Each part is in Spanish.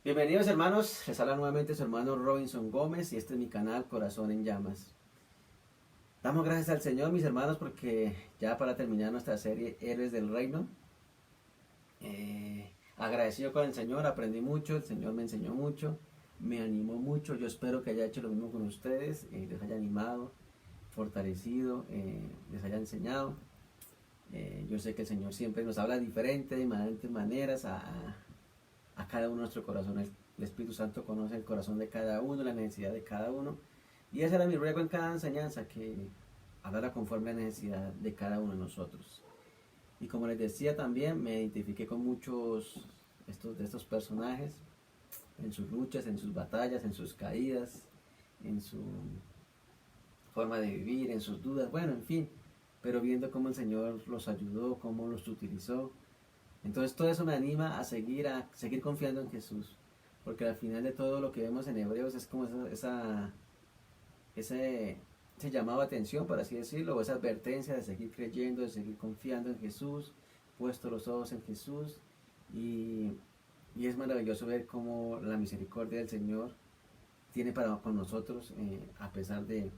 Bienvenidos hermanos, les habla nuevamente su hermano Robinson Gómez y este es mi canal Corazón en Llamas. Damos gracias al Señor, mis hermanos, porque ya para terminar nuestra serie Héroes del Reino, agradecido con el Señor, aprendí mucho, el Señor me enseñó mucho, me animó mucho, yo espero que haya hecho lo mismo con ustedes, les haya animado, fortalecido, les haya enseñado. Yo sé que el Señor siempre nos habla diferente, de diferentes maneras a cada uno de nuestro corazón. El Espíritu Santo conoce el corazón de cada uno, la necesidad de cada uno. Y ese era mi ruego en cada enseñanza, que hablara conforme a la necesidad de cada uno de nosotros. Y como les decía también, me identifiqué con muchos de estos personajes, en sus luchas, en sus batallas, en sus caídas, en su forma de vivir, en sus dudas, bueno, en fin. Pero viendo cómo el Señor los ayudó, cómo los utilizó, entonces todo eso me anima a seguir confiando en Jesús, porque al final de todo lo que vemos en Hebreos es como ese llamado a atención, por así decirlo, o esa advertencia de seguir creyendo, de seguir confiando en Jesús, puesto los ojos en Jesús, y, y es maravilloso ver cómo la misericordia del Señor tiene para con nosotros, a pesar de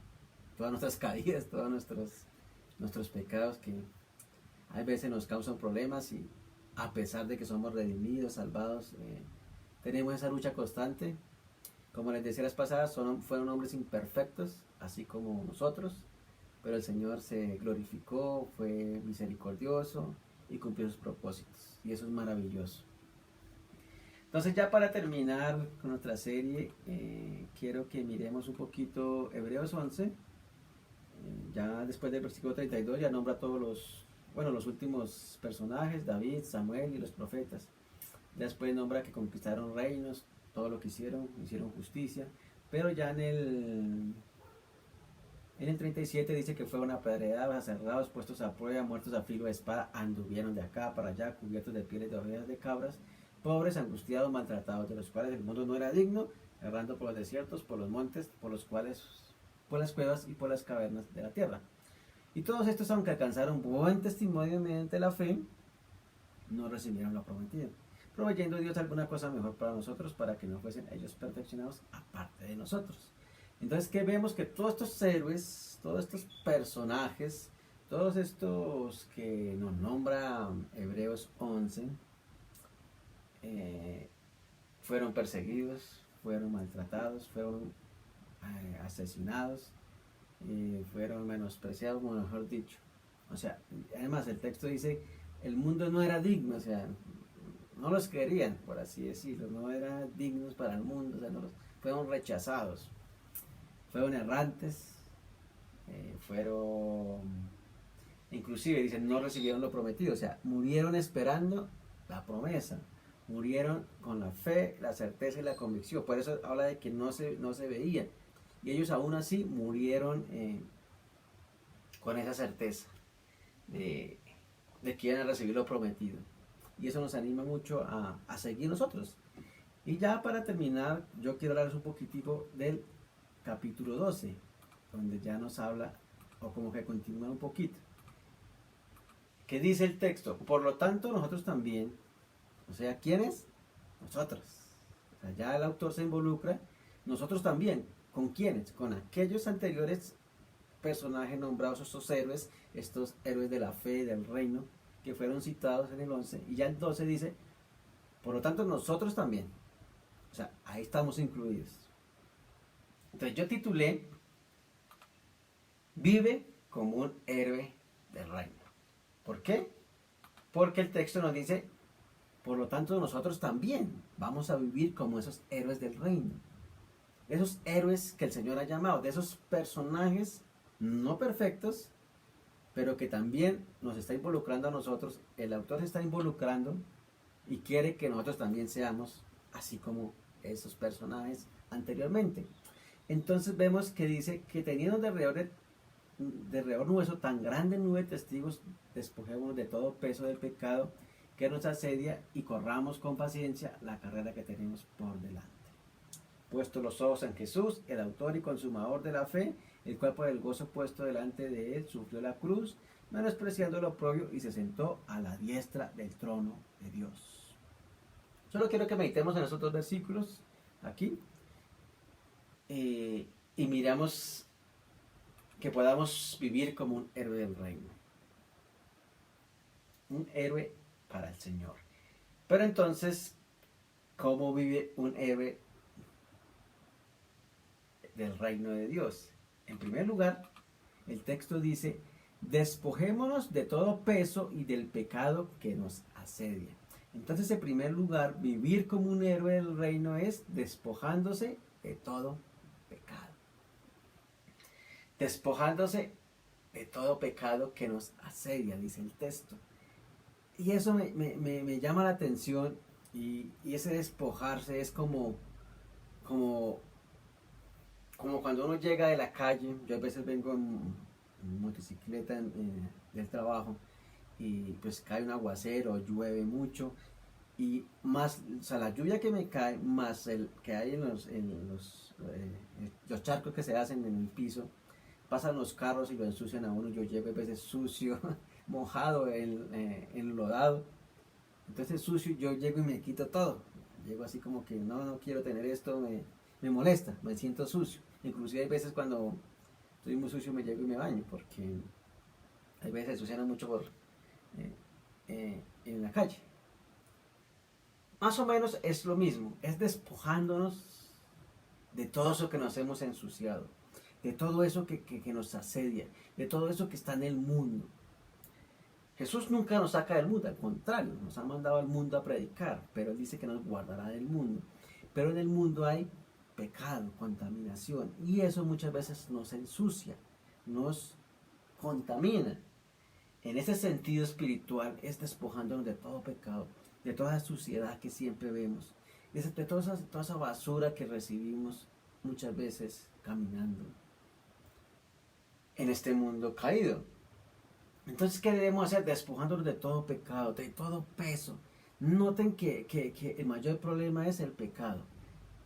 todas nuestras caídas, todos nuestros pecados que a veces nos causan problemas, y a pesar de que somos redimidos, salvados, tenemos esa lucha constante. Como les decía las pasadas, fueron hombres imperfectos, así como nosotros, pero el Señor se glorificó, fue misericordioso y cumplió sus propósitos, y eso es maravilloso. Entonces, ya para terminar con nuestra serie, quiero que miremos un poquito Hebreos 11. Ya después del versículo 32 ya nombra todos los últimos personajes: David, Samuel y los profetas. Después nombra que conquistaron reinos, todo lo que hicieron justicia. Pero ya en el 37 dice que fueron apedreados, aserrados, puestos a prueba, muertos a filo de espada, anduvieron de acá para allá, cubiertos de pieles de ovejas de cabras, pobres, angustiados, maltratados, de los cuales el mundo no era digno, errando por los desiertos, por los montes, por las cuevas y por las cavernas de la tierra. Y todos estos, aunque alcanzaron buen testimonio mediante la fe, no recibieron lo prometido, proveyendo Dios alguna cosa mejor para nosotros, para que no fuesen ellos perfeccionados aparte de nosotros. Entonces, ¿qué vemos? Que todos estos héroes, todos estos personajes, todos estos que nos nombra Hebreos 11, fueron perseguidos, fueron maltratados, fueron asesinados, fueron menospreciados, mejor dicho. O sea, además el texto dice, el mundo no era digno, o sea, no los querían, por así decirlo, no eran dignos para el mundo, o sea, fueron rechazados, fueron errantes, inclusive dicen, no recibieron lo prometido, o sea, murieron esperando la promesa, murieron con la fe, la certeza y la convicción. Por eso habla de que no se veían, y ellos aún así murieron con esa certeza de que iban a recibir lo prometido. Y eso nos anima mucho a seguir nosotros. Y ya para terminar, yo quiero hablarles un poquitico del capítulo 12, donde ya nos habla, o como que continúa un poquito. ¿Qué dice el texto? Por lo tanto, nosotros también, o sea, ¿quiénes? Nosotros. O sea, ya el autor se involucra, nosotros también. ¿Con quiénes? Con aquellos anteriores personajes nombrados, estos héroes de la fe, del reino, que fueron citados en el 11, y ya el 12 dice, por lo tanto nosotros también. O sea, ahí estamos incluidos. Entonces yo titulé, vive como un héroe del reino. ¿Por qué? Porque el texto nos dice, por lo tanto nosotros también vamos a vivir como esos héroes del reino. Esos héroes que el Señor ha llamado, de esos personajes no perfectos, pero que también nos está involucrando a nosotros. El autor se está involucrando y quiere que nosotros también seamos así como esos personajes anteriormente. Entonces vemos que dice que teniendo de alrededor nuestro tan grande nube de testigos, despojémonos de todo peso del pecado que nos asedia y corramos con paciencia la carrera que tenemos por delante. Puesto los ojos en Jesús, el autor y consumador de la fe, el cual por el gozo puesto delante de él sufrió la cruz, menospreciando lo propio, y se sentó a la diestra del trono de Dios. Solo quiero que meditemos en esos dos versículos aquí y miramos que podamos vivir como un héroe del reino. Un héroe para el Señor. Pero entonces, ¿cómo vive un héroe del reino de Dios? En primer lugar, el texto dice, despojémonos de todo peso y del pecado que nos asedia. Entonces, en primer lugar, vivir como un héroe del reino es despojándose de todo pecado. Despojándose de todo pecado que nos asedia, dice el texto. Y eso me llama la atención y ese despojarse es como cuando uno llega de la calle. Yo a veces vengo en motocicleta del trabajo y pues cae un aguacero, llueve mucho y más, o sea, la lluvia que me cae, más el que hay en los charcos que se hacen en el piso, pasan los carros y lo ensucian a uno. Yo llego a veces sucio, mojado, enlodado. Entonces sucio, yo llego y me quito todo. Llego así como que no quiero tener esto, me molesta, me siento sucio. Inclusive hay veces cuando estoy muy sucio me llego y me baño, porque hay veces ensucian mucho en la calle. Más o menos es lo mismo, es despojándonos de todo eso que nos hemos ensuciado, de todo eso que nos asedia, de todo eso que está en el mundo. Jesús nunca nos saca del mundo, al contrario, nos ha mandado al mundo a predicar, pero Él dice que nos guardará del mundo. Pero en el mundo hay pecado, contaminación, y eso muchas veces nos ensucia, nos contamina. En ese sentido espiritual es despojándonos de todo pecado, de toda suciedad que siempre vemos, de toda esa basura que recibimos muchas veces caminando en este mundo caído. Entonces, ¿qué debemos hacer? Despojándonos de todo pecado, de todo peso. Noten que el mayor problema es el pecado.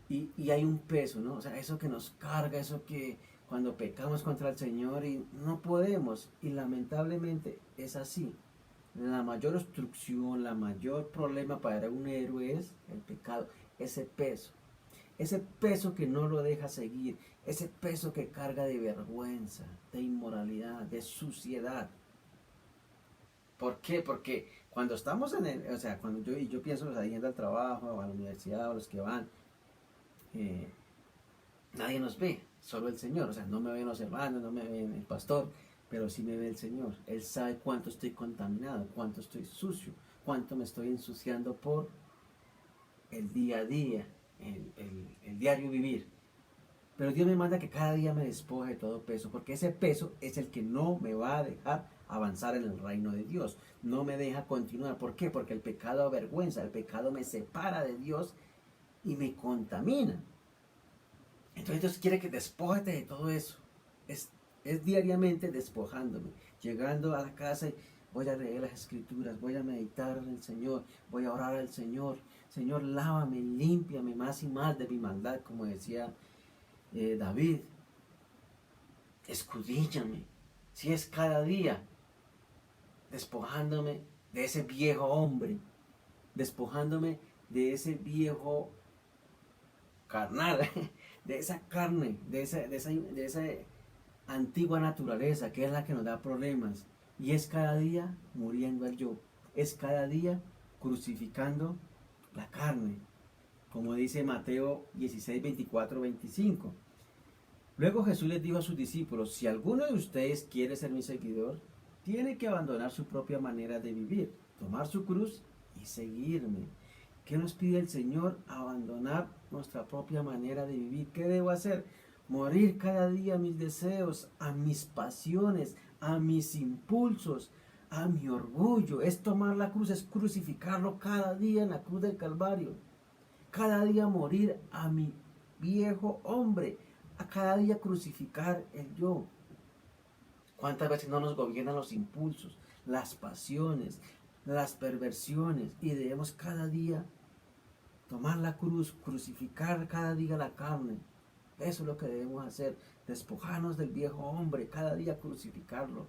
Y hay un peso, ¿no? O sea, eso que nos carga, eso que cuando pecamos contra el Señor y no podemos. Y lamentablemente es así. La mayor obstrucción, la mayor problema para un héroe es el pecado, ese peso. Ese peso que no lo deja seguir, ese peso que carga de vergüenza, de inmoralidad, de suciedad. ¿Por qué? Porque cuando estamos o sea, cuando yo pienso los yendo al trabajo, o a la universidad, o los que van, nadie nos ve, solo el Señor. O sea, no me ven los hermanos, no me ven el pastor, pero sí me ve el Señor. Él sabe cuánto estoy contaminado, cuánto estoy sucio, cuánto me estoy ensuciando por el día a día, el diario vivir. Pero Dios me manda que cada día me despoje de todo peso, porque ese peso es el que no me va a dejar avanzar en el reino de Dios. No me deja continuar. ¿Por qué? Porque el pecado avergüenza, el pecado me separa de Dios y me contamina. Entonces Dios quiere que despójate de todo eso. Es diariamente despojándome. Llegando a la casa y voy a leer las escrituras, voy a meditar en el Señor, voy a orar al Señor. Señor, lávame, límpiame más y más de mi maldad, como decía David. Escudriñame. Si es cada día, despojándome de ese viejo hombre, despojándome de ese viejo carnal, de esa carne, de esa antigua naturaleza que es la que nos da problemas. Y es cada día muriendo al yo, es cada día crucificando la carne, como dice Mateo 16, 24, 25. Luego Jesús les dijo a sus discípulos, si alguno de ustedes quiere ser mi seguidor, tiene que abandonar su propia manera de vivir, tomar su cruz y seguirme. ¿Qué nos pide el Señor? Abandonar nuestra propia manera de vivir. ¿Qué debo hacer? Morir cada día a mis deseos, a mis pasiones, a mis impulsos, a mi orgullo. Es tomar la cruz, es crucificarlo cada día en la cruz del Calvario. Cada día morir a mi viejo hombre, a cada día crucificar el yo. ¿Cuántas veces no nos gobiernan los impulsos, las pasiones, las perversiones? Y debemos cada día tomar la cruz, crucificar cada día la carne. Eso es lo que debemos hacer, despojarnos del viejo hombre, cada día crucificarlo.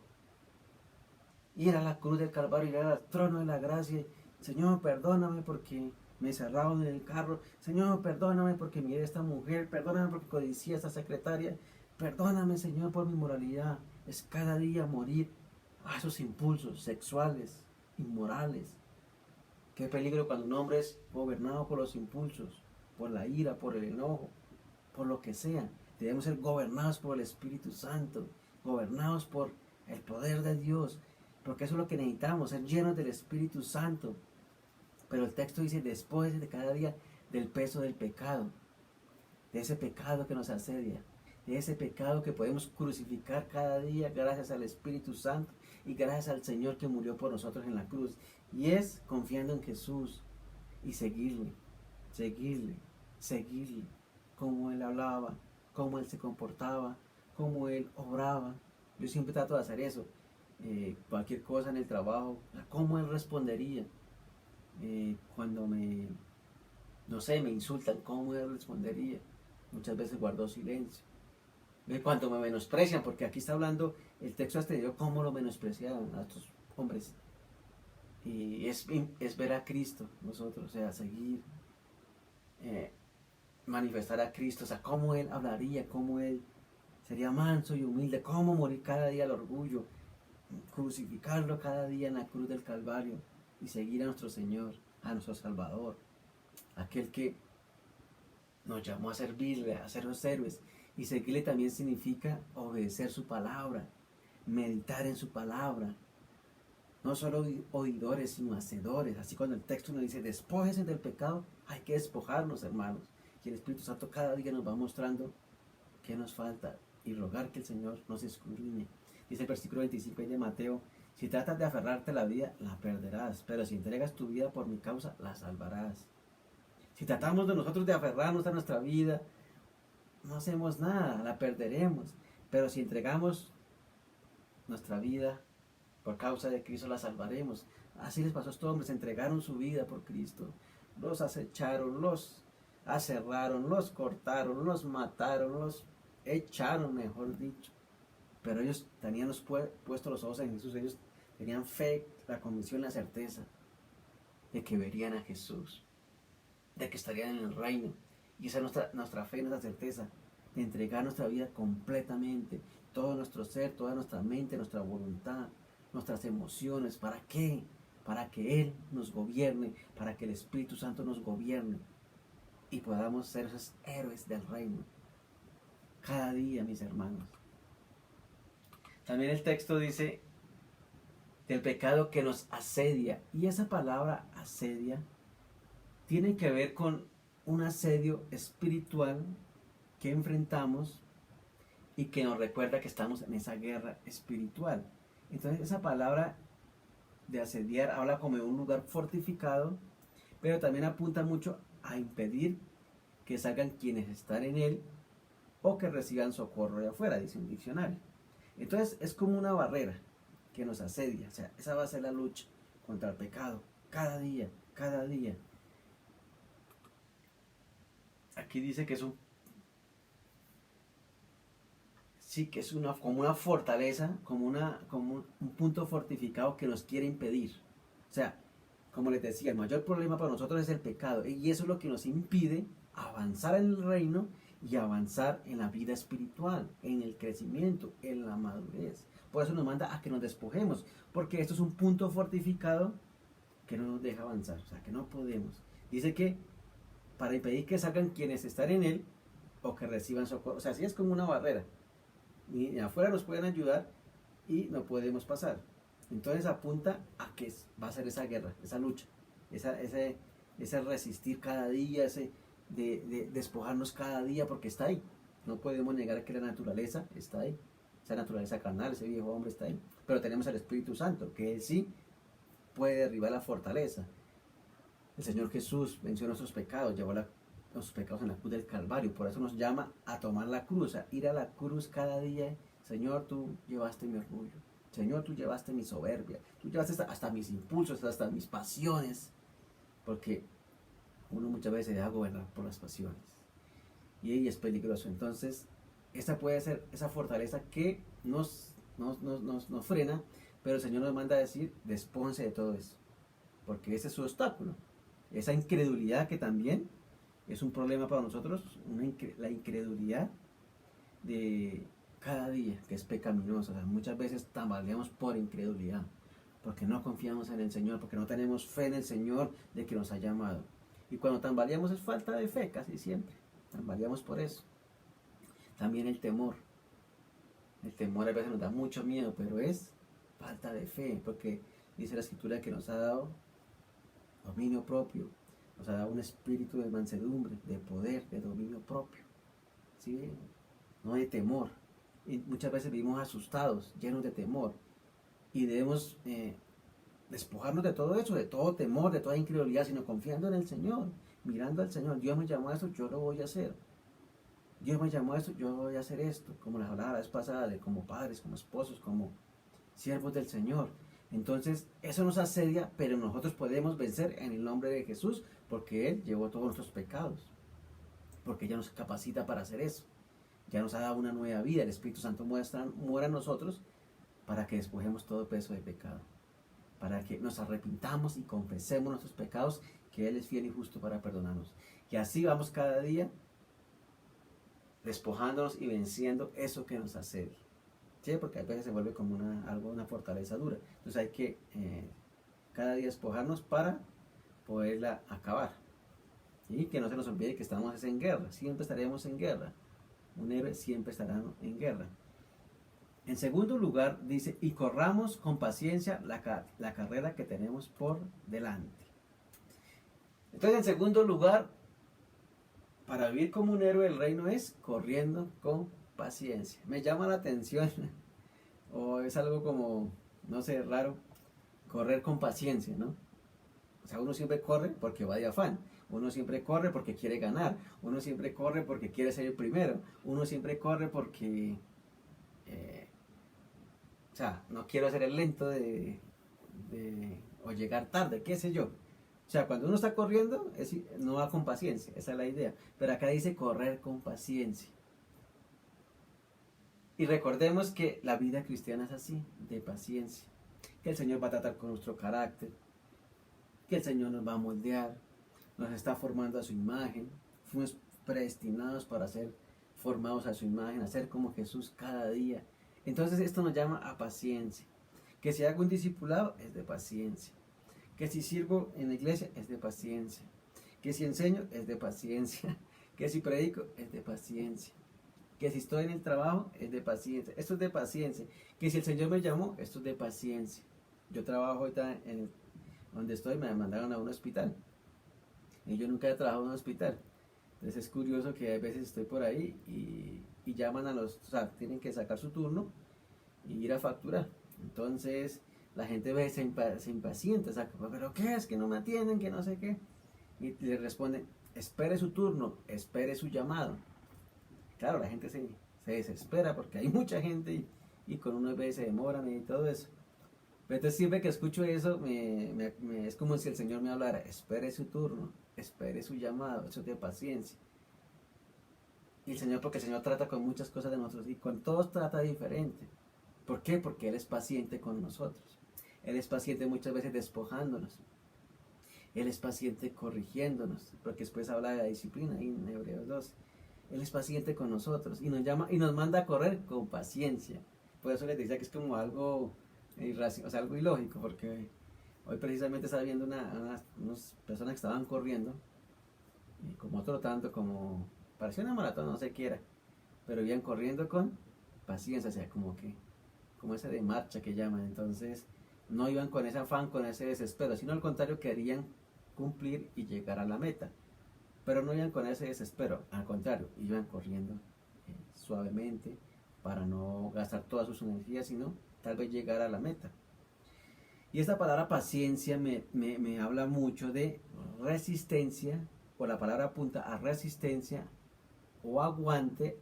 Ir a la cruz del Calvario, ir al trono de la gracia. Señor, perdóname porque me encerraron en el carro, Señor, perdóname porque miré a esta mujer, perdóname porque codicié a esta secretaria, perdóname, Señor, por mi moralidad. Es cada día morir a esos impulsos sexuales, inmorales. Qué peligro cuando un hombre es gobernado por los impulsos, por la ira, por el enojo, por lo que sea. Debemos ser gobernados por el Espíritu Santo, gobernados por el poder de Dios, porque eso es lo que necesitamos, ser llenos del Espíritu Santo. Pero el texto dice, después de cada día del peso del pecado, de ese pecado que nos asedia, de ese pecado que podemos crucificar cada día gracias al Espíritu Santo y gracias al Señor que murió por nosotros en la cruz. Y es confiando en Jesús y seguirle, seguirle, seguirle, cómo Él hablaba, cómo Él se comportaba, cómo Él obraba. Yo siempre trato de hacer eso. Cualquier cosa en el trabajo, cómo Él respondería. Cuando no sé, me insultan, cómo Él respondería. Muchas veces guardo silencio. Cuando me menosprecian, porque aquí está hablando, el texto ha tenido cómo lo menospreciaban a estos hombres. Y es ver a Cristo, nosotros, o sea, seguir, manifestar a Cristo, o sea, cómo Él hablaría, cómo Él sería manso y humilde, cómo morir cada día al orgullo, crucificarlo cada día en la cruz del Calvario y seguir a nuestro Señor, a nuestro Salvador, aquel que nos llamó a servirle, a ser los héroes. Y seguirle también significa obedecer su palabra, meditar en su palabra. No solo oidores, sino hacedores. Así cuando el texto nos dice, despójense del pecado, hay que despojarnos, hermanos. Y el Espíritu Santo cada día nos va mostrando qué nos falta y rogar que el Señor nos escudriñe. Dice el versículo 25 de Mateo, si tratas de aferrarte a la vida, la perderás, pero si entregas tu vida por mi causa, la salvarás. Si tratamos de nosotros de aferrarnos a nuestra vida, no hacemos nada, la perderemos. Pero si entregamos nuestra vida por causa de Cristo, la salvaremos. Así les pasó a estos hombres, entregaron su vida por Cristo. Los acecharon, los aserraron, los cortaron, los mataron, los echaron, mejor dicho. Pero ellos tenían puestos los ojos en Jesús. Ellos tenían fe, la convicción, la certeza de que verían a Jesús, de que estarían en el reino. Y esa es nuestra fe, nuestra certeza, de entregar nuestra vida completamente, todo nuestro ser, toda nuestra mente, nuestra voluntad, nuestras emociones. ¿Para qué? Para que Él nos gobierne, para que el Espíritu Santo nos gobierne y podamos ser esos héroes del reino. Cada día, mis hermanos. También el texto dice del pecado que nos asedia. Y esa palabra asedia tiene que ver con un asedio espiritual que enfrentamos y que nos recuerda que estamos en esa guerra espiritual. Entonces esa palabra de asediar habla como de un lugar fortificado, pero también apunta mucho a impedir que salgan quienes están en él o que reciban socorro de afuera, dice un diccionario. Entonces es como una barrera que nos asedia, o sea, esa va a ser la lucha contra el pecado, cada día, cada día. Aquí dice que es como una fortaleza, como un punto fortificado que nos quiere impedir. O sea, como les decía, el mayor problema para nosotros es el pecado, y eso es lo que nos impide avanzar en el reino y avanzar en la vida espiritual, en el crecimiento, en la madurez. Por eso nos manda a que nos despojemos, porque esto es un punto fortificado que no nos deja avanzar, o sea, que no podemos. Dice que para impedir que salgan quienes están en él o que reciban socorro, o sea, así es como una barrera. Ni afuera nos pueden ayudar y no podemos pasar. Entonces apunta a que va a ser esa guerra, esa lucha, ese resistir cada día, de despojarnos cada día, porque está ahí. No podemos negar que la naturaleza está ahí, esa naturaleza carnal, ese viejo hombre está ahí. Pero tenemos al Espíritu Santo, que él sí puede derribar la fortaleza. El Señor Jesús venció nuestros pecados, llevó nuestros pecados en la cruz del Calvario. Por eso nos llama a tomar la cruz, a ir a la cruz cada día. Señor, tú llevaste mi orgullo. Señor, tú llevaste mi soberbia. Tú llevaste hasta mis impulsos, hasta mis pasiones. Porque uno muchas veces se deja gobernar por las pasiones. Y ahí es peligroso. Entonces, esa puede ser esa fortaleza que nos frena. Pero el Señor nos manda a decir, despójense de todo eso. Porque ese es su obstáculo. esa incredulidad que también es un problema para nosotros, la incredulidad de cada día, que es pecaminosa. O sea, muchas veces tambaleamos por incredulidad, porque no confiamos en el Señor, porque no tenemos fe en el Señor de que nos ha llamado. Y cuando tambaleamos es falta de fe, casi siempre. Tambaleamos por eso. También el temor. El temor a veces nos da mucho miedo, pero es falta de fe, porque dice la Escritura que nos ha dado dominio propio, nos ha dado un espíritu de mansedumbre, de poder, de dominio propio, ¿sí? No de temor. Y muchas veces vivimos asustados, llenos de temor, y debemos despojarnos de todo eso, de todo temor, de toda incredulidad, sino confiando en el Señor, mirando al Señor. Dios me llamó a eso, yo lo voy a hacer. Dios me llamó a esto, yo voy a hacer esto, como les hablaba la vez pasada, de como padres, como esposos, como siervos del Señor. Entonces, eso nos asedia, pero nosotros podemos vencer en el nombre de Jesús, porque Él llevó todos nuestros pecados, porque ya nos capacita para hacer eso. Ya nos ha dado una nueva vida, el Espíritu Santo muera en nosotros para que despojemos todo peso de pecado, para que nos arrepintamos y confesemos nuestros pecados, que Él es fiel y justo para perdonarnos. Y así vamos cada día despojándonos y venciendo eso que nos asedia. ¿Sí? Porque a veces se vuelve como una fortaleza dura. Entonces hay que cada día despojarnos para poderla acabar. Y que no se nos olvide que estamos en guerra. Siempre estaremos en guerra. Un héroe siempre estará en guerra. En segundo lugar dice, y corramos con paciencia la carrera que tenemos por delante. Entonces, en segundo lugar, para vivir como un héroe del reino es corriendo con paciencia. Me llama la atención, o es algo como, no sé, raro, correr con paciencia, ¿no? O sea, uno siempre corre porque va de afán, uno siempre corre porque quiere ganar, uno siempre corre porque quiere ser el primero, uno siempre corre porque, o sea, no quiero ser el lento o llegar tarde, qué sé yo. O sea, cuando uno está corriendo, no va con paciencia, esa es la idea. Pero acá dice correr con paciencia. Y recordemos que la vida cristiana es así, de paciencia. Que el Señor va a tratar con nuestro carácter, que el Señor nos va a moldear, nos está formando a su imagen. Fuimos predestinados para ser formados a su imagen, a ser como Jesús cada día. Entonces esto nos llama a paciencia. Que si hago un discipulado es de paciencia. Que si sirvo en la iglesia es de paciencia. Que si enseño es de paciencia. Que si predico es de paciencia. Que si estoy en el trabajo es de paciencia. Esto es de paciencia. Que si el Señor me llamó, esto es de paciencia. Yo trabajo ahorita donde estoy, me mandaron a un hospital. Y yo nunca he trabajado en un hospital. Entonces es curioso que a veces estoy por ahí y llaman o sea, tienen que sacar su turno y ir a facturar. Entonces la gente se impacienta, o sea, pero ¿qué es? Que no me atienden, que no sé qué. Y le responden, espere su turno, espere su llamado. Claro, la gente se desespera porque hay mucha gente y con unas veces se demoran y todo eso. Pero entonces siempre que escucho eso, es como si el Señor me hablara, espere su turno, espere su llamado, eso es de paciencia. Y el Señor, porque el Señor trata con muchas cosas de nosotros y con todos trata diferente. ¿Por qué? Porque Él es paciente con nosotros. Él es paciente muchas veces despojándonos. Él es paciente corrigiéndonos, porque después habla de la disciplina ahí en Hebreos 12. Él es paciente con nosotros y nos llama y nos manda a correr con paciencia. Por eso les decía que es como algo irracional, o sea, algo ilógico, porque hoy precisamente estaba viendo unas personas que estaban corriendo, y como trotando, como parecía una maratón, no sé qué era, pero iban corriendo con paciencia, o sea, como ese de marcha que llaman. Entonces no iban con ese afán, con ese desespero, sino al contrario, querían cumplir y llegar a la meta, pero no iban con ese desespero, al contrario, iban corriendo suavemente para no gastar todas sus energías, sino tal vez llegar a la meta. Y esta palabra paciencia me habla mucho de resistencia, o la palabra apunta a resistencia o aguante,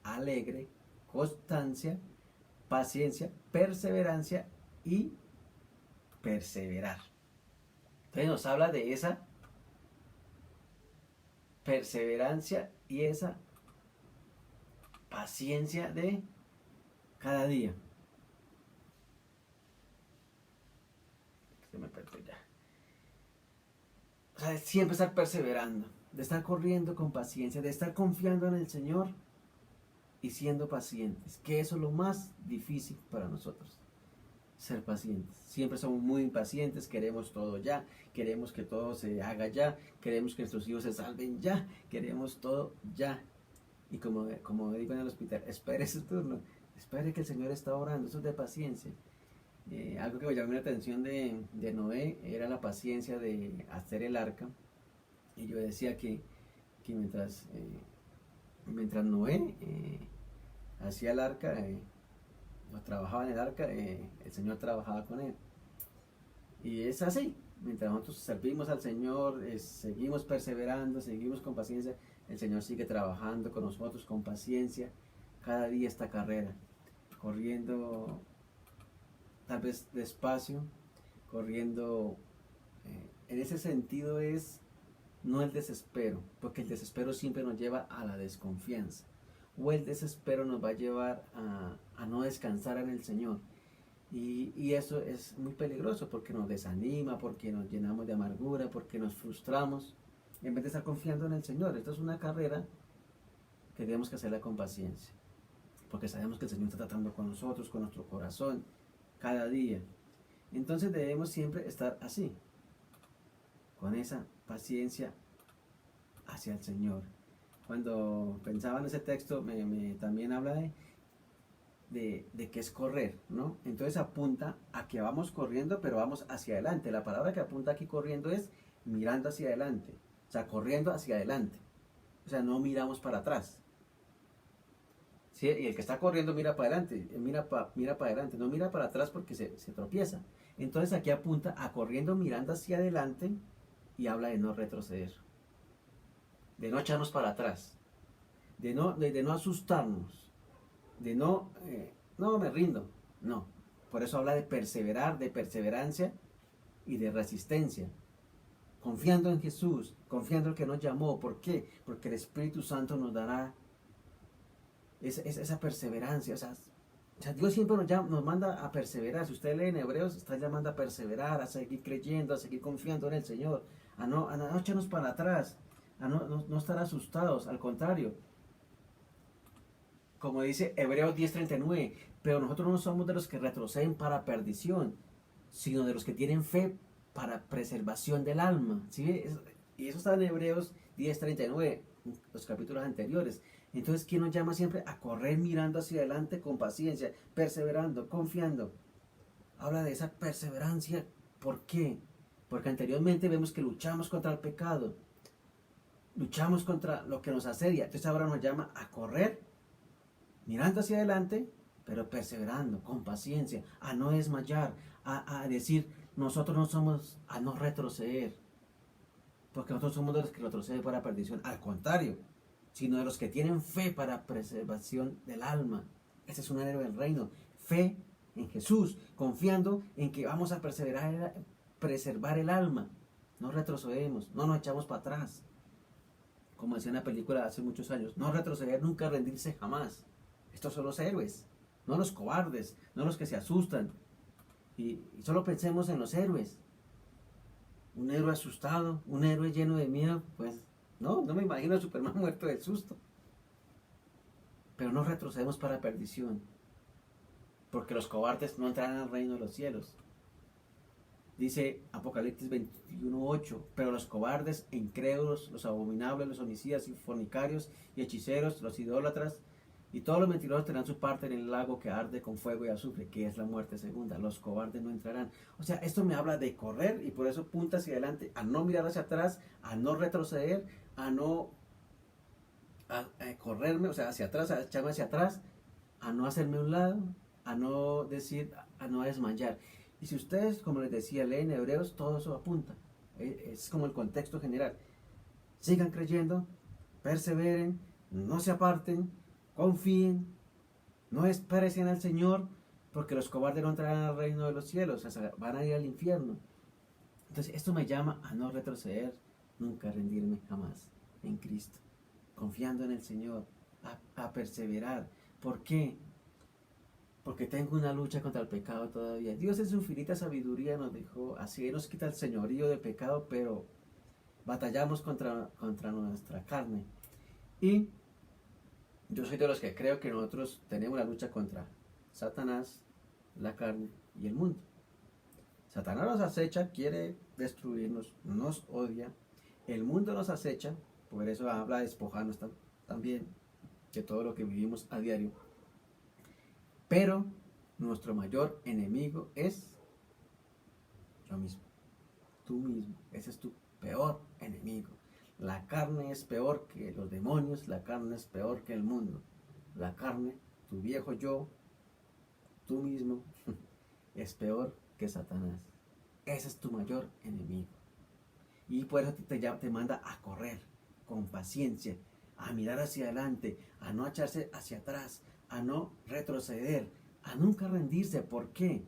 alegre, constancia, paciencia, perseverancia y perseverar. Entonces nos habla de esa perseverancia y esa paciencia de cada día. Se me perdió ya. O sea, de siempre estar perseverando, de estar corriendo con paciencia, de estar confiando en el Señor y siendo pacientes, que eso es lo más difícil para nosotros, ser pacientes. Siempre somos muy impacientes, queremos todo ya, queremos que todo se haga ya, queremos que nuestros hijos se salven ya, queremos todo ya. Y como digo en el hospital, espere su turno, espere que el Señor está orando, eso es de paciencia. Algo que me llamó la atención de Noé era la paciencia de hacer el arca. Y yo decía que mientras Noé hacía el arca, o trabajaba en el arca, el Señor trabajaba con él. Y es así, mientras nosotros servimos al Señor, seguimos perseverando, seguimos con paciencia, el Señor sigue trabajando con nosotros con paciencia, cada día esta carrera, corriendo tal vez despacio, corriendo, en ese sentido es no el desespero, porque el desespero siempre nos lleva a la desconfianza, o el desespero nos va a llevar a no descansar en el Señor. Y eso es muy peligroso porque nos desanima, porque nos llenamos de amargura, porque nos frustramos, en vez de estar confiando en el Señor. Esto es una carrera que tenemos que hacerla con paciencia, porque sabemos que el Señor está tratando con nosotros, con nuestro corazón, cada día. Entonces debemos siempre estar así, con esa paciencia hacia el Señor. Cuando pensaba en ese texto, también habla de que es correr, ¿no? Entonces apunta a que vamos corriendo, pero vamos hacia adelante. La palabra que apunta aquí corriendo es mirando hacia adelante, o sea, corriendo hacia adelante. O sea, no miramos para atrás. ¿Sí? Y el que está corriendo mira para adelante, mira para adelante, no mira para atrás porque se tropieza. Entonces aquí apunta a corriendo mirando hacia adelante y habla de no retroceder, de no echarnos para atrás, de no asustarnos, de no me rindo, no. Por eso habla de perseverar, de perseverancia y de resistencia. Confiando en Jesús, confiando en el que nos llamó. ¿Por qué? Porque el Espíritu Santo nos dará esa perseverancia. O sea, Dios siempre nos manda a perseverar. Si usted lee en Hebreos, está llamando a perseverar, a seguir creyendo, a seguir confiando en el Señor, a no echarnos para atrás, a no estar asustados. Al contrario, como dice Hebreos 10:39, pero nosotros no somos de los que retroceden para perdición, sino de los que tienen fe para preservación del alma. ¿Sí? Y eso está en Hebreos 10:39, los capítulos anteriores. Entonces, ¿quién nos llama siempre a correr mirando hacia adelante con paciencia, perseverando, confiando? Habla de esa perseverancia. ¿Por qué? Porque anteriormente vemos que luchamos contra el pecado, luchamos contra lo que nos asedia. Entonces ahora nos llama a correr mirando hacia adelante, pero perseverando, con paciencia, a no desmayar, a decir, nosotros no somos, a no retroceder, porque nosotros somos de los que retroceden para perdición, al contrario, sino de los que tienen fe para preservación del alma. Ese es un héroe del reino, fe en Jesús, confiando en que vamos a preservar el alma, no retrocedemos, no nos echamos para atrás, como decía una película hace muchos años, no retroceder, nunca rendirse jamás. Estos son los héroes, no los cobardes, no los que se asustan. Y solo pensemos en los héroes. Un héroe asustado, un héroe lleno de miedo, pues no me imagino a Superman muerto de susto. Pero no retrocedemos para perdición, porque los cobardes no entrarán al reino de los cielos. Dice Apocalipsis 21:8, pero los cobardes, incrédulos, los abominables, los homicidas y fornicarios y hechiceros, los idólatras, y todos los mentirosos tendrán su parte en el lago que arde con fuego y azufre, que es la muerte segunda. Los cobardes no entrarán. O sea, esto me habla de correr y por eso punta hacia adelante, a no mirar hacia atrás, a no retroceder, a correrme, o sea, hacia atrás, a echarme hacia atrás, a no hacerme a un lado, a no decir, a no desmayar. Y si ustedes, como les decía, leen Hebreos, todo eso apunta. Es como el contexto general. Sigan creyendo, perseveren, no se aparten, confíen, no desprecien al Señor, porque los cobardes no entrarán al reino de los cielos, o sea, van a ir al infierno. Entonces esto me llama a no retroceder, nunca rendirme jamás en Cristo, confiando en el Señor, a perseverar. ¿Por qué? Porque tengo una lucha contra el pecado todavía. Dios en su infinita sabiduría nos dijo, así nos quita el señorío del pecado, pero batallamos contra nuestra carne. Y yo soy de los que creo que nosotros tenemos la lucha contra Satanás, la carne y el mundo. Satanás nos acecha, quiere destruirnos, nos odia. El mundo nos acecha, por eso habla de despojarnos también de todo lo que vivimos a diario. Pero nuestro mayor enemigo es yo mismo, tú mismo. Ese es tu peor enemigo. La carne es peor que los demonios, la carne es peor que el mundo. La carne, tu viejo yo, tú mismo, es peor que Satanás. Ese es tu mayor enemigo. Y por eso te manda a correr con paciencia, a mirar hacia adelante, a no echarse hacia atrás, a no retroceder, a nunca rendirse. ¿Por qué?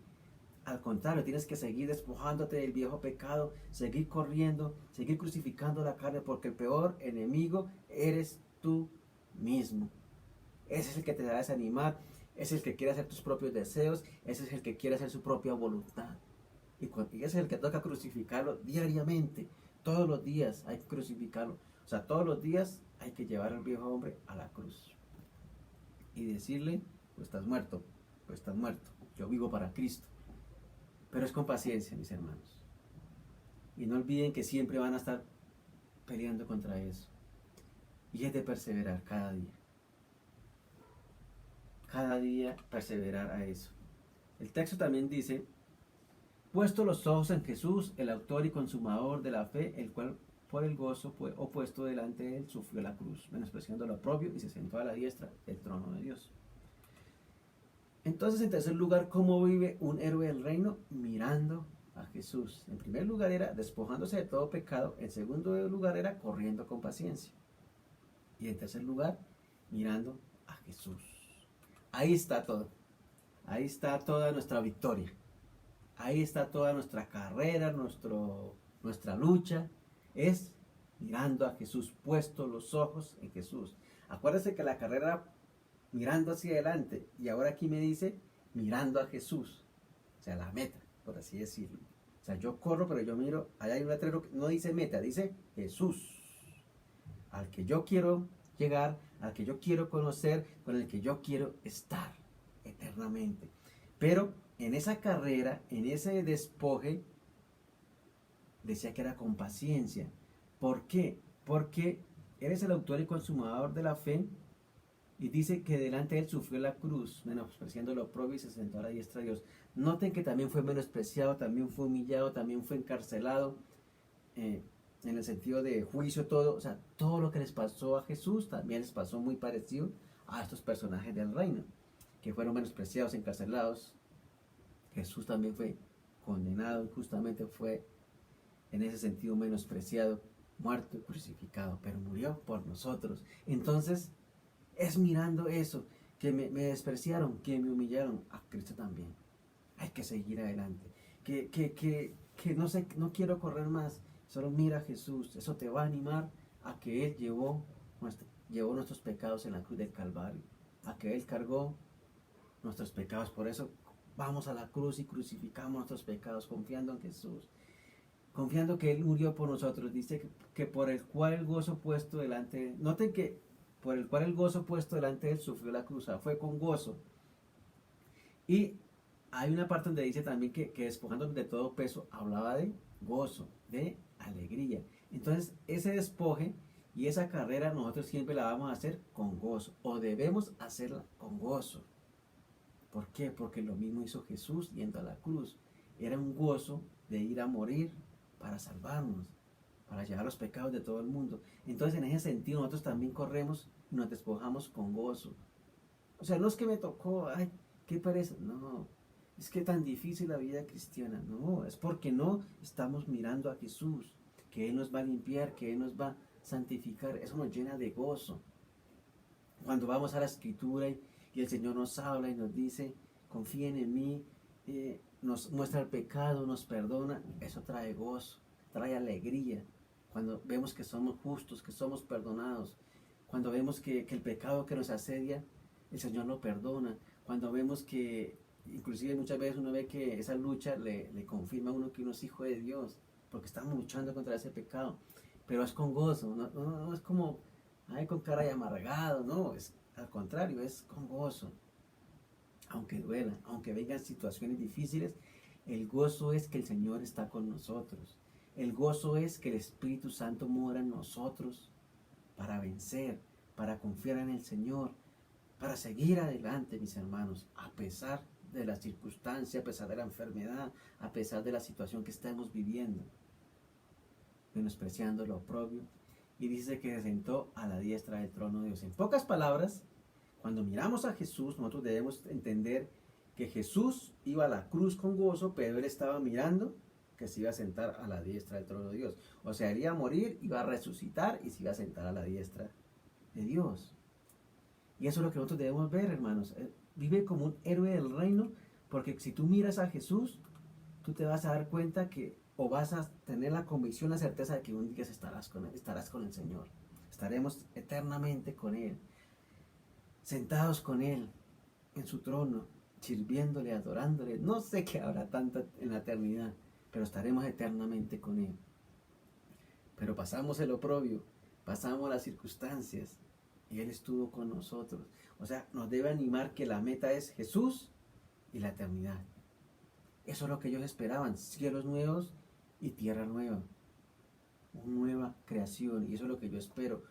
Al contrario, tienes que seguir despojándote del viejo pecado, seguir corriendo, seguir crucificando la carne, porque el peor enemigo eres tú mismo. Ese es el que te va a desanimar, ese es el que quiere hacer tus propios deseos, ese es el que quiere hacer su propia voluntad. Y ese es el que toca crucificarlo diariamente. Todos los días hay que crucificarlo. O sea, todos los días hay que llevar al viejo hombre a la cruz. Y decirle, pues estás muerto, pues estás muerto. Yo vivo para Cristo. Pero es con paciencia, mis hermanos. Y no olviden que siempre van a estar peleando contra eso. Y es de perseverar cada día. Cada día perseverar a eso. El texto también dice, puesto los ojos en Jesús, el autor y consumador de la fe, el cual por el gozo opuesto delante de él sufrió la cruz, menospreciando lo propio, y se sentó a la diestra del trono de Dios. Entonces, en tercer lugar, ¿cómo vive un héroe del reino? Mirando a Jesús. En primer lugar era despojándose de todo pecado. En segundo lugar era corriendo con paciencia. Y en tercer lugar, mirando a Jesús. Ahí está todo. Ahí está toda nuestra victoria. Ahí está toda nuestra carrera, nuestra lucha. Es mirando a Jesús, puesto los ojos en Jesús. Acuérdense que la carrera mirando hacia adelante, y ahora aquí me dice mirando a Jesús, o sea, la meta, por así decirlo. O sea, yo corro, pero yo miro, allá hay un letrero que no dice meta, dice Jesús, al que yo quiero llegar, al que yo quiero conocer, con el que yo quiero estar eternamente. Pero en esa carrera, en ese despoje, decía que era con paciencia. ¿Por qué? Porque eres el autor y consumador de la fe. Y dice que delante de él sufrió la cruz, menospreciando lo propio, y se sentó a la diestra de Dios. Noten que también fue menospreciado, también fue humillado, también fue encarcelado, en el sentido de juicio, todo. O sea, todo lo que les pasó a Jesús también les pasó muy parecido a estos personajes del reino, que fueron menospreciados, encarcelados. Jesús también fue condenado, justamente fue en ese sentido menospreciado, muerto y crucificado, pero murió por nosotros. Entonces, es mirando eso, que me despreciaron, que me humillaron, a Cristo también. Hay que seguir adelante. Que no sé, no quiero correr más. Solo mira a Jesús. Eso te va a animar a que Él llevó nuestros pecados en la cruz del Calvario. A que Él cargó nuestros pecados. Por eso vamos a la cruz y crucificamos nuestros pecados, confiando en Jesús. Confiando que Él murió por nosotros. Dice que por el cual el gozo puesto delante. Noten que por el cual el gozo puesto delante de él sufrió la cruz, fue con gozo. Y hay una parte donde dice también que despojándonos de todo peso, hablaba de gozo, de alegría. Entonces, ese despoje y esa carrera nosotros siempre la vamos a hacer con gozo, o debemos hacerla con gozo. ¿Por qué? Porque lo mismo hizo Jesús yendo a la cruz. Era un gozo de ir a morir para salvarnos, para llevar los pecados de todo el mundo. Entonces, en ese sentido, nosotros también corremos y nos despojamos con gozo. O sea, no es que me tocó, ay, qué pereza. No, es que tan difícil la vida cristiana. No, es porque no estamos mirando a Jesús, que Él nos va a limpiar, que Él nos va a santificar. Eso nos llena de gozo. Cuando vamos a la Escritura y el Señor nos habla y nos dice, confíen en mí, nos muestra el pecado, nos perdona, eso trae gozo, trae alegría. Cuando vemos que somos justos, que somos perdonados, cuando vemos que el pecado que nos asedia, el Señor lo perdona, cuando vemos que, inclusive muchas veces uno ve que esa lucha le confirma a uno que uno es hijo de Dios, porque estamos luchando contra ese pecado. pero es con gozo, no es como, ay, con cara de amargado, no, es al contrario, es con gozo. Aunque duela, aunque vengan situaciones difíciles, el gozo es que el Señor está con nosotros. El gozo es que el Espíritu Santo mora en nosotros para vencer, para confiar en el Señor, para seguir adelante, mis hermanos, a pesar de la circunstancia, a pesar de la enfermedad, a pesar de la situación que estamos viviendo, menospreciando lo propio. Y dice que se sentó a la diestra del trono de Dios. En pocas palabras, cuando miramos a Jesús, nosotros debemos entender que Jesús iba a la cruz con gozo, pero él estaba mirando que se iba a sentar a la diestra del trono de Dios. O sea, él iba a morir, iba a resucitar y se iba a sentar a la diestra de Dios. Y eso es lo que nosotros debemos ver, hermanos. Vive como un héroe del reino, porque si tú miras a Jesús, tú te vas a dar cuenta que, o vas a tener la convicción, la certeza de que un día estarás con el Señor. Estaremos eternamente con Él, sentados con Él en su trono, sirviéndole, adorándole. No sé qué habrá tanto en la eternidad, pero estaremos eternamente con Él. Pero pasamos el oprobio, pasamos las circunstancias y Él estuvo con nosotros. O sea, nos debe animar que la meta es Jesús y la eternidad. Eso es lo que ellos esperaban, cielos nuevos y tierra nueva. Una nueva creación, y eso es lo que yo espero.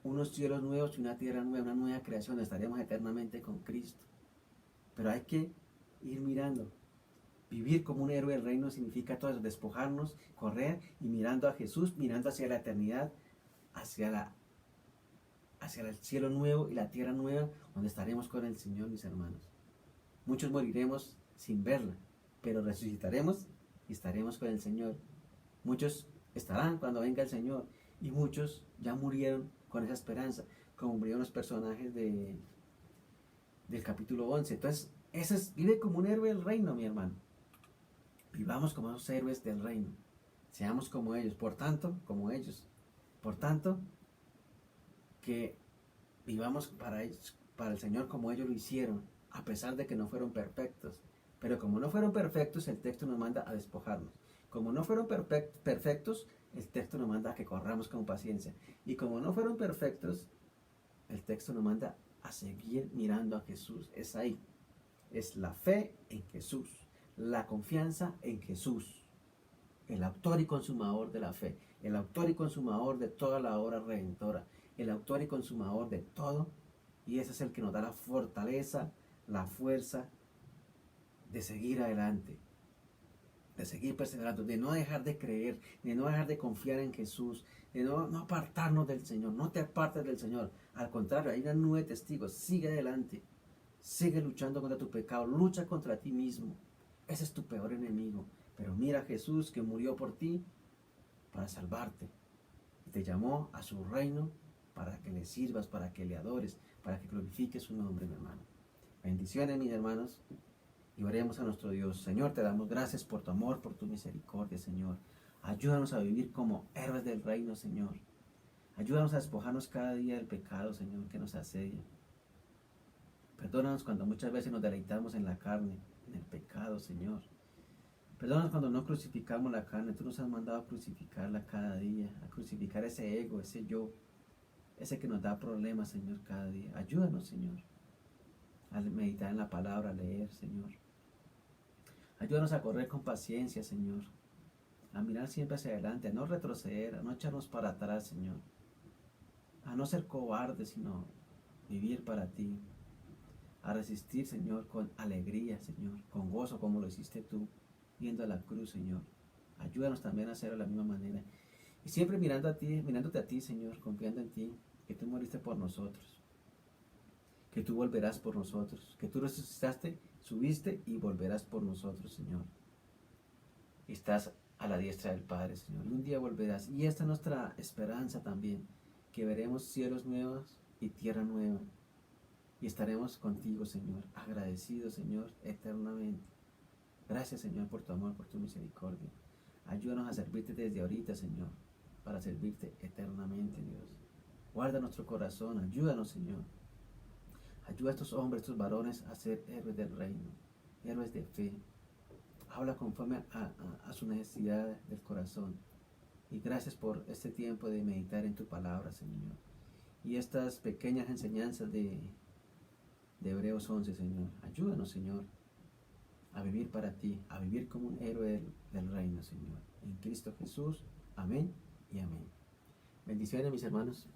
Unos cielos nuevos y una tierra nueva, una nueva creación. Estaremos eternamente con Cristo. Pero hay que ir mirando. Vivir como un héroe del reino significa todo eso, despojarnos, correr y mirando a Jesús, mirando hacia la eternidad, hacia el cielo nuevo y la tierra nueva, donde estaremos con el Señor, mis hermanos. Muchos moriremos sin verla, pero resucitaremos y estaremos con el Señor. Muchos estarán cuando venga el Señor y muchos ya murieron con esa esperanza, como murieron los personajes del capítulo 11. Entonces, vive como un héroe del reino, mi hermano. Vivamos como esos héroes del reino. Seamos como ellos, por tanto, como ellos. Por tanto, que vivamos para ellos, para el Señor como ellos lo hicieron, a pesar de que no fueron perfectos. Pero como no fueron perfectos, el texto nos manda a despojarnos. Como no fueron perfectos, el texto nos manda a que corramos con paciencia. Y como no fueron perfectos, el texto nos manda a seguir mirando a Jesús. Es ahí. Es la fe en Jesús. La confianza en Jesús. El autor y consumador de la fe. El autor y consumador de toda la obra redentora. El autor y consumador de todo. Y ese es el que nos da la fortaleza, la fuerza de seguir adelante, de seguir perseverando, de no dejar de creer, de no dejar de confiar en Jesús, de no apartarnos del Señor. No te apartes del Señor. Al contrario, hay una nube de testigos. Sigue adelante. Sigue luchando contra tu pecado. Lucha contra ti mismo. Ese es tu peor enemigo. Pero mira a Jesús que murió por ti para salvarte. Y te llamó a su reino para que le sirvas, para que le adores, para que glorifiques su nombre, mi hermano. Bendiciones, mis hermanos. Y oremos a nuestro Dios. Señor, te damos gracias por tu amor, por tu misericordia, Señor. Ayúdanos a vivir como héroes del reino, Señor. Ayúdanos a despojarnos cada día del pecado, Señor, que nos asedia. Perdónanos cuando muchas veces nos deleitamos en la carne, en el pecado, Señor. Perdónanos cuando no crucificamos la carne. Tú nos has mandado a crucificarla cada día, a crucificar ese ego, ese yo, ese que nos da problemas, Señor, cada día. Ayúdanos, Señor, a meditar en la palabra, a leer, Señor. Ayúdanos a correr con paciencia, Señor, a mirar siempre hacia adelante, a no retroceder, a no echarnos para atrás, Señor, a no ser cobardes, sino vivir para ti, a resistir, Señor, con alegría, Señor, con gozo, como lo hiciste tú, viendo a la cruz, Señor. Ayúdanos también a hacerlo de la misma manera, y siempre mirándote a ti, Señor, confiando en ti, que tú moriste por nosotros, que tú volverás por nosotros, que tú resucitaste, subiste y volverás por nosotros, Señor. Estás a la diestra del Padre, Señor, y un día volverás. Y esta es nuestra esperanza también, que veremos cielos nuevos y tierra nueva, y estaremos contigo, Señor, agradecidos, Señor, eternamente. Gracias, Señor, por tu amor, por tu misericordia. Ayúdanos a servirte desde ahorita, Señor, para servirte eternamente, Dios. Guarda nuestro corazón, ayúdanos, Señor. Ayuda a estos hombres, estos varones a ser héroes del reino, héroes de fe. Habla conforme a su necesidad del corazón Y gracias por este tiempo de meditar en tu palabra, Señor. Y estas pequeñas enseñanzas de Hebreos 11, Señor. Ayúdanos, Señor, a vivir para ti, a vivir como un héroe del reino, Señor. En Cristo Jesús. Amén y amén. Bendiciones, mis hermanos.